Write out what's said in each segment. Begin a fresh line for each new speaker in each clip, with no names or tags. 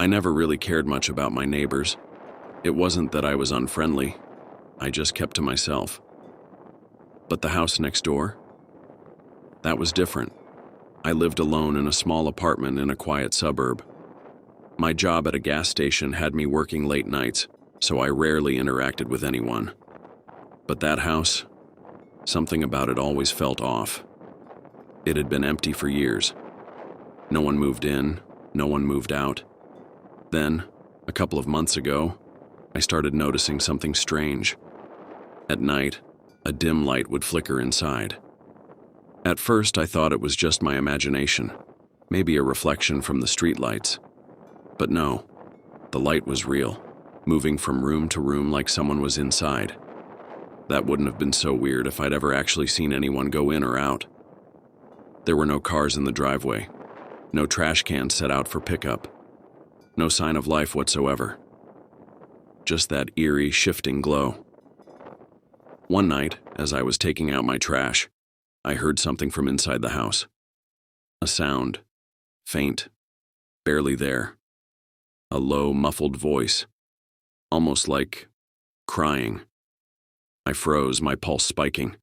I never really cared much about my neighbors. It wasn't that I was unfriendly, I just kept to myself. But the house next door? That was different. I lived alone in a small apartment in a quiet suburb. My job at a gas station had me working late nights, so I rarely interacted with anyone. But that house, something about it always felt off. It had been empty for years. No one moved in, no one moved out. Then, a couple of months ago, I started noticing something strange. At night, a dim light would flicker inside. At first, I thought it was just my imagination, maybe a reflection from the streetlights. But no, the light was real, moving from room to room like someone was inside. That wouldn't have been so weird if I'd ever actually seen anyone go in or out. There were no cars in the driveway, no trash cans set out for pickup, no sign of life whatsoever. Just that eerie, shifting glow. One night, as I was taking out my trash, I heard something from inside the house. A sound, faint, barely there. A low, muffled voice, almost like crying. I froze, my pulse spiking.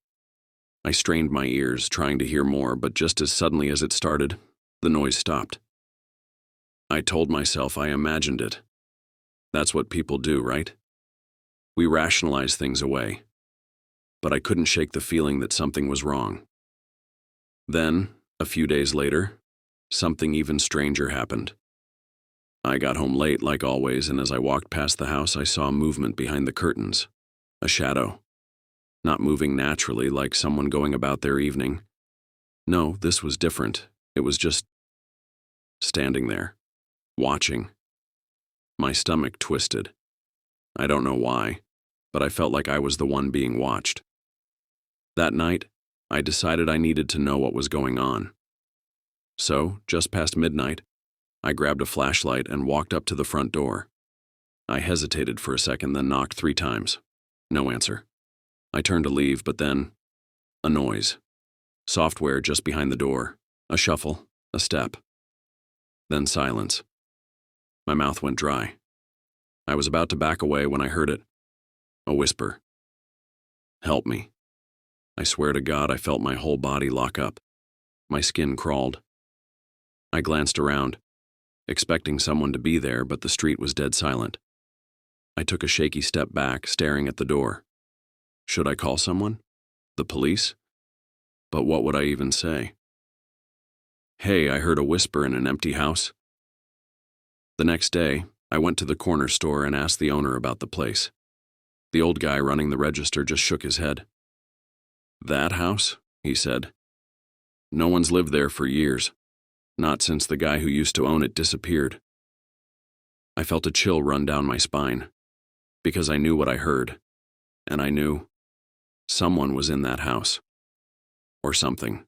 I strained my ears, trying to hear more, but just as suddenly as it started, the noise stopped. I told myself I imagined it. That's what people do, right? We rationalize things away. But I couldn't shake the feeling that something was wrong. Then, a few days later, something even stranger happened. I got home late, like always, and as I walked past the house, I saw movement behind the curtains. A shadow. Not moving naturally, like someone going about their evening. No, this was different. It was just standing there, watching. My stomach twisted. I don't know why, but I felt like I was the one being watched. That night, I decided I needed to know what was going on. So, just past midnight, I grabbed a flashlight and walked up to the front door. I hesitated for a second, then knocked 3 times. No answer. I turned to leave, but then, a noise. Software just behind the door. A shuffle, a step. Then silence. My mouth went dry. I was about to back away when I heard it. A whisper. Help me. I swear to God, I felt my whole body lock up. My skin crawled. I glanced around, expecting someone to be there, but the street was dead silent. I took a shaky step back, staring at the door. Should I call someone? The police? But what would I even say? Hey, I heard a whisper in an empty house. The next day, I went to the corner store and asked the owner about the place. The old guy running the register just shook his head. That house? He said. No one's lived there for years. Not since the guy who used to own it disappeared. I felt a chill run down my spine, because I knew what I heard, and I knew someone was in that house. Or something.